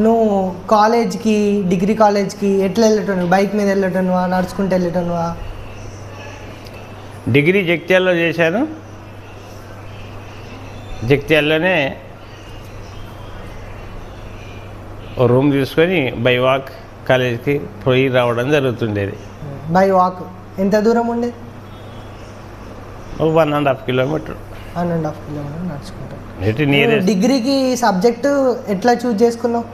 నువ్వు కాలేజ్కి డిగ్రీ కాలేజ్కి ఎట్లా వెళ్ళటను? బైక్ మీద వెళ్ళటనువా, నడుచుకుంటూ వెళ్ళటనువా? డిగ్రీ జగిత్యాలలో చేశాను. జగిత్యాలలోనే రూమ్ తీసుకొని బై వాక్ కాలేజీకి పోయి రావడం జరుగుతుండేది. బై వాక్ ఎంత దూరం ఉండేది? 1.5 కిలోమీటర్. 1.5 కిలోమీటర్ నడుచుకుంటాను. డిగ్రీకి సబ్జెక్టు ఎట్లా చూజ్ చేసుకున్నావు?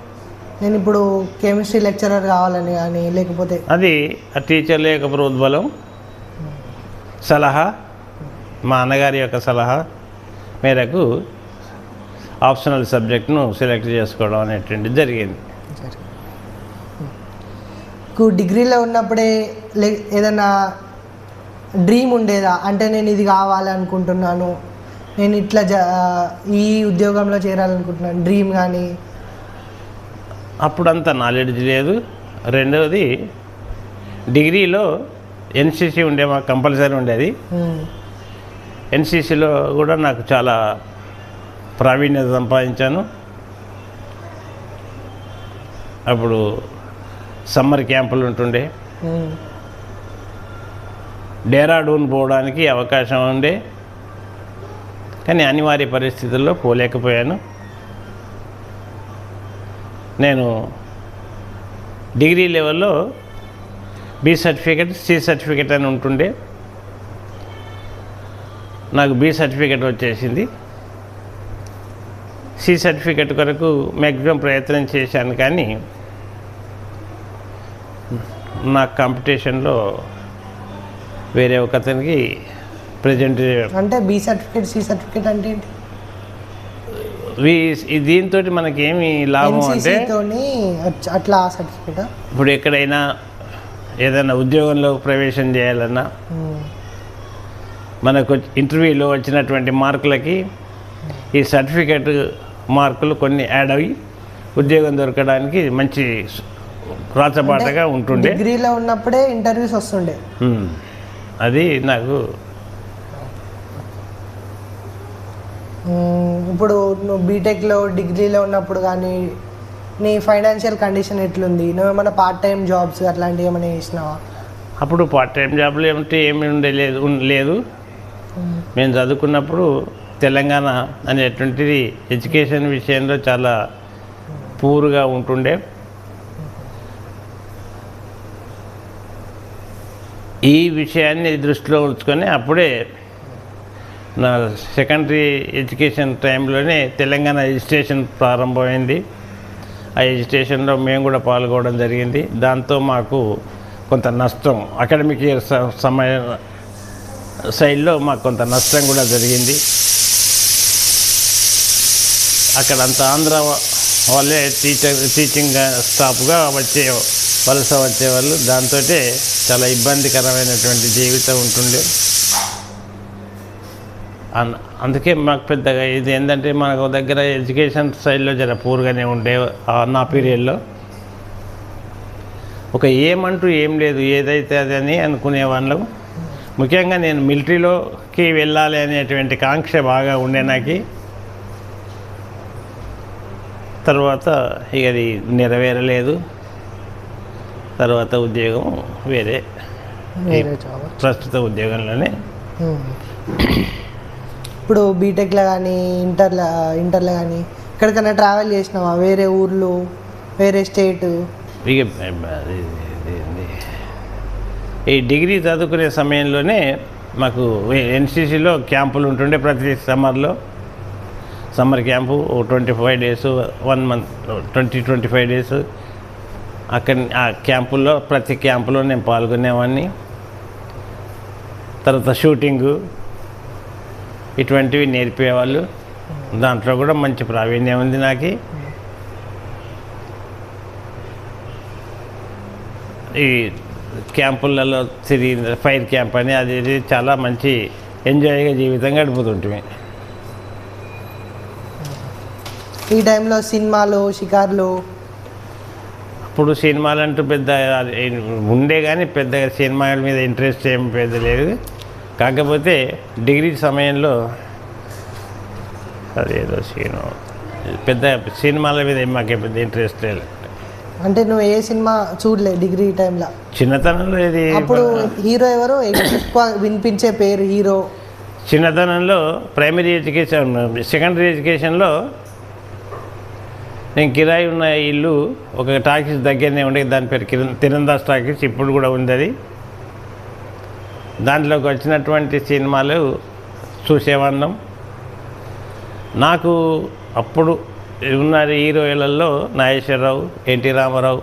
నేను ఇప్పుడు కెమిస్ట్రీ లెక్చరర్ కావాలని కానీ లేకపోతే అది ఆ టీచర్ల యొక్క ప్రోద్బలం, సలహా, మా అన్నగారి యొక్క సలహా మేరకు ఆప్షనల్ సబ్జెక్ట్ను సెలెక్ట్ చేసుకోవడం అనేటువంటిది జరిగింది. డిగ్రీలో ఉన్నప్పుడే ఏదైనా డ్రీమ్ ఉండేదా? అంటే నేను ఇది కావాలనుకుంటున్నాను, నేను ఇట్లా ఈ ఉద్యోగంలో చేరాలనుకుంటున్నాను, డ్రీమ్ కానీ? అప్పుడంత నాలెడ్జ్ లేదు. రెండవది డిగ్రీలో ఎన్సీసీ మాకు కంపల్సరీ ఉండేది. ఎన్సీసీలో కూడా నాకు చాలా ప్రావీణ్యత సంపాదించాను. అప్పుడు సమ్మర్ క్యాంపులు ఉంటుండే, డెహ్రాడూన్ పోవడానికి అవకాశం ఉండే, కానీ అనివార్య పరిస్థితుల్లో పోలేకపోయాను. నేను డిగ్రీ లెవెల్లో బి సర్టిఫికెట్, సి సర్టిఫికెట్ అని ఉంటుండే. నాకు బి సర్టిఫికెట్ వచ్చేసింది. సి సర్టిఫికెట్ కొరకు మ్యాక్సిమం ప్రయత్నం చేశాను, కానీ నా కాంపిటీషన్లో వేరే ఒక అతనికి ప్రజెంట్. అంటే బి సర్టిఫికెట్, సి సర్టిఫికెట్ అంటే ఏంటి? దీంతో మనకి ఏమి లాభం అంటే అట్లా సర్టిఫికెట్ ఇప్పుడు ఎక్కడైనా ఏదైనా ఉద్యోగంలో ప్రవేశం చేయాలన్నా మనకు ఇంటర్వ్యూలో వచ్చినటువంటి మార్కులకి ఈ సర్టిఫికెట్ మార్కులు కొన్ని యాడ్ అయ్యి ఉద్యోగం దొరకడానికి మంచి రాచబాటగా ఉంటుండే. డిగ్రీలో ఉన్నప్పుడే ఇంటర్వ్యూస్ వస్తుండే. అది నాకు ఇప్పుడు నువ్వు బీటెక్లో డిగ్రీలో ఉన్నప్పుడు కానీ నీ ఫైనాన్షియల్ కండిషన్ ఎట్లుంది? నువ్వు ఏమైనా పార్ట్ టైం జాబ్స్ అట్లాంటివి ఏమైనా చేసినావా? అప్పుడు పార్ట్ టైం జాబ్లు ఏమి లేదు. మేము చదువుకున్నప్పుడు తెలంగాణ అనేటువంటిది ఎడ్యుకేషన్ విషయంలో చాలా పూర్గా ఉంటుండే. ఈ విషయాన్ని దృష్టిలో ఉంచుకొని అప్పుడే నా సెకండరీ ఎడ్యుకేషన్ టైంలోనే తెలంగాణ ఎడ్యుకేషన్ ప్రారంభమైంది. ఆ ఎడ్యుకేషన్లో మేము కూడా పాల్గొనడం జరిగింది. దాంతో మాకు కొంత నష్టం, అకాడమిక్ ఇయర్ సైడ్లో మాకు కొంత నష్టం కూడా జరిగింది. అక్కడంతా ఆంధ్ర వాళ్ళే టీచింగ్ స్టాఫ్గా వలస వచ్చేవాళ్ళు. దాంతో చాలా ఇబ్బందికరమైనటువంటి జీవితం ఉంటుండే. అందుకే మాకు పెద్దగా ఇది ఏంటంటే మనకు దగ్గర ఎడ్యుకేషన్ సైడ్లో జర పూర్గానే ఉండే నా పీరియడ్లో. ఒక ఏమంటూ ఏం లేదు, ఏదైతే అదని అనుకునేవాళ్ళం. ముఖ్యంగా నేను మిలిటరీలోకి వెళ్ళాలి అనేటువంటి కాంక్ష బాగా ఉండే నాకు. తర్వాత ఇక అది నెరవేరలేదు. తర్వాత ఉద్యోగం వేరే ప్రస్తుత ఉద్యోగంలోనే. ఇప్పుడు బీటెక్లో కానీ ఇంటర్లో కానీ ఎక్కడికైనా ట్రావెల్ చేసినావా? వేరే ఊర్లు, వేరే స్టేటు? ఇక ఈ డిగ్రీ చదువుకునే సమయంలోనే మాకు ఎన్సీసీలో క్యాంపులు ఉంటుండే. ప్రతి summer camp 25 days, 1 month, 20-25 days అక్కడ ఆ క్యాంపుల్లో ప్రతి క్యాంపులో నేను పాల్గొనేవాడిని. తర్వాత షూటింగు ఇటువంటివి నేర్పేవాళ్ళు. దాంట్లో కూడా మంచి ప్రావీణ్యం ఉంది నాకు. ఈ క్యాంపులలో తిరిగి ఫైర్ క్యాంప్ అని అది చాలా మంచి ఎంజాయ్గా జీవితం గడుపుతుంటుంది. ఈ టైంలో సినిమాలు, షికార్లు? అప్పుడు సినిమాలు అంటూ పెద్ద ఉండే, కానీ పెద్దగా సినిమాల మీద ఇంట్రెస్ట్ ఏం పెద్ద లేదు. కాకపోతే డిగ్రీ సమయంలో అదేదో సీను పెద్ద సినిమాల మీద మాకు పెద్ద ఇంట్రెస్ట్ లేదు. అంటే నువ్వు ఏ సినిమా చూడలే డిగ్రీ టైంలో? చిన్నతనంలో ఇది అప్పుడు హీరో ఎవరు ఎక్కువ వినిపించే పేరు హీరో? చిన్నతనంలో ప్రైమరీ ఎడ్యుకేషన్, సెకండరీ ఎడ్యుకేషన్లో నేను కిరాయి ఉన్న ఇల్లు ఒక టాకీస్ దగ్గరనే ఉండే, దాని పేరు తిరందాస్ టాకీస్, ఇప్పుడు కూడా ఉంది అది. దాంట్లోకి వచ్చినటువంటి సినిమాలు చూసేవాళ్ళం. నాకు అప్పుడు ఉన్న హీరోయిన్లలో నాగేశ్వరరావు, ఎన్టీ రామారావు,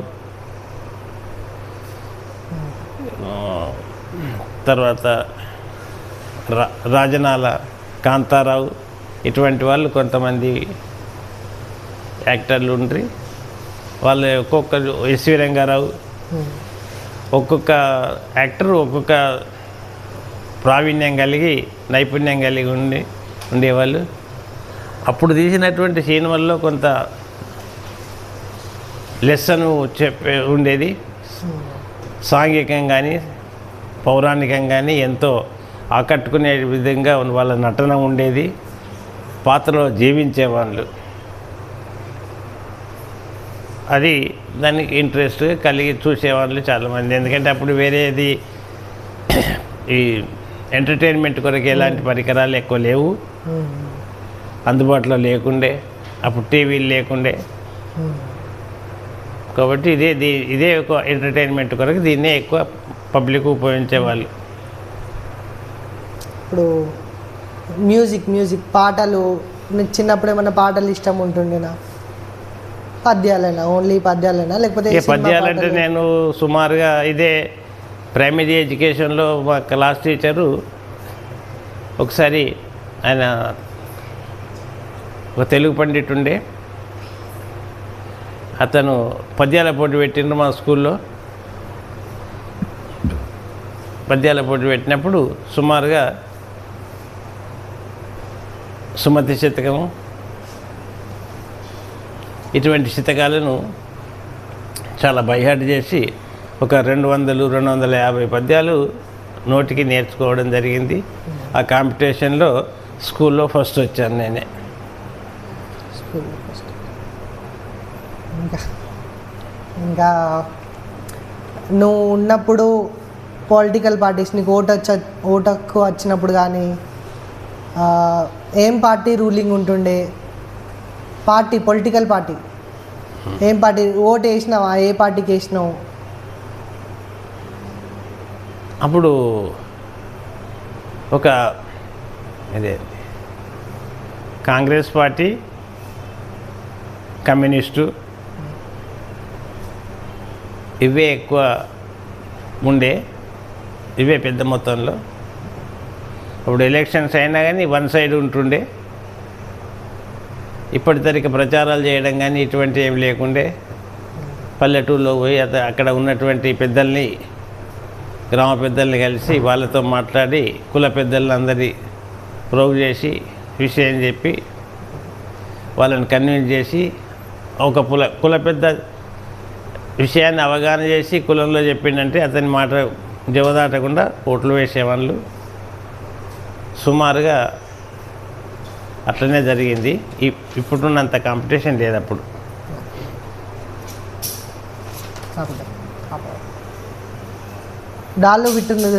తర్వాత రాజనాల, కాంతారావు, ఇటువంటి వాళ్ళు కొంతమంది యాక్టర్లు ఉండ్రి. వాళ్ళు ఒక్కొక్కరు, ఎస్వి రంగారావు, ఒక్కొక్క యాక్టర్ ఒక్కొక్క ప్రావీణ్యం కలిగి, నైపుణ్యం కలిగి ఉండేవాళ్ళు. అప్పుడు తీసినటువంటి సినిమాల్లో కొంత లెసను ఉండేది. సాంఘికం కానీ పౌరాణికం కానీ ఎంతో ఆకట్టుకునే విధంగా వాళ్ళ నటన ఉండేది. పాత్రలో జీవించేవాళ్ళు. అది దానికి ఇంట్రెస్ట్ కలిగి చూసేవాళ్ళు చాలామంది. ఎందుకంటే అప్పుడు వేరేది ఈ ఎంటర్టైన్మెంట్ కొరకు ఎలాంటి పరికరాలు ఎక్కువ లేవు, అందుబాటులో లేకుండే, అప్పుడు టీవీలు లేకుండే. కాబట్టి ఇదే ఒక ఎంటర్టైన్మెంట్ కొరకు దీన్నే ఎక్కువ పబ్లిక్ ఉపయోగించేవాళ్ళు. ఇప్పుడు మ్యూజిక్ పాటలు, నీకు చిన్నప్పుడు ఏమన్నా పాటలు ఇష్టం ఉంటుండేనా? పద్యాలైనా, ఓన్లీ పద్యాలైనా లేకపోతే పద్యాలంటే నేను సుమారుగా ఇదే ప్రైమరీ ఎడ్యుకేషన్లో మా క్లాస్ టీచరు ఒకసారి, ఆయన ఒక తెలుగు పండితుండే, అతను పద్యాల పోటీ పెట్టిండ్రు మా స్కూల్లో. పద్యాల పోటీ పెట్టినప్పుడు సుమారుగా సుమతి శతకము, ఇటువంటి శతకాలను చాలా బైహార్ట్ చేసి ఒక 200-250 పద్యాలు నోటికి నేర్చుకోవడం జరిగింది. ఆ కాంపిటీషన్లో స్కూల్లో ఫస్ట్ వచ్చాను నేనే. ఇంకా నువ్వు ఉన్నప్పుడు పొలిటికల్ పార్టీస్, నీకు ఓటకు వచ్చినప్పుడు కానీ ఏం పార్టీ రూలింగ్ ఉంటుండే? పొలిటికల్ పార్టీ ఏం పార్టీ? ఓటు వేసినావా? ఏ పార్టీకి వేసినావు? అప్పుడు ఒక ఇదే కాంగ్రెస్ పార్టీ, కమ్యూనిస్టు, ఇవే ఎక్కువ ఉండే, ఇవే పెద్ద మొత్తంలో. అప్పుడు ఎలక్షన్స్ అయినా కానీ వన్ సైడ్ ఉంటుండే. ఇప్పటితరికి ప్రచారాలు చేయడం కానీ ఇటువంటి ఏమి లేకుండే. పల్లెటూరులో పోయి అక్కడ ఉన్నటువంటి పెద్దల్ని, గ్రామ పెద్దల్ని కలిసి వాళ్ళతో మాట్లాడి కుల పెద్దల్ని అందరి ప్రోగు చేసి విషయం చెప్పి వాళ్ళని కన్విన్స్ చేసి ఒక కుల పెద్ద విషయాన్ని అవగాహన చేసి కులంలో చెప్పిండంటే అతని మాట జవదాటకుండా ఓట్లు వేసేవాళ్ళు. సుమారుగా అట్లనే జరిగింది. ఇప్పుడున్నంత కాంపిటీషన్ లేదు అప్పుడు. డాల్లో విట్టున్నది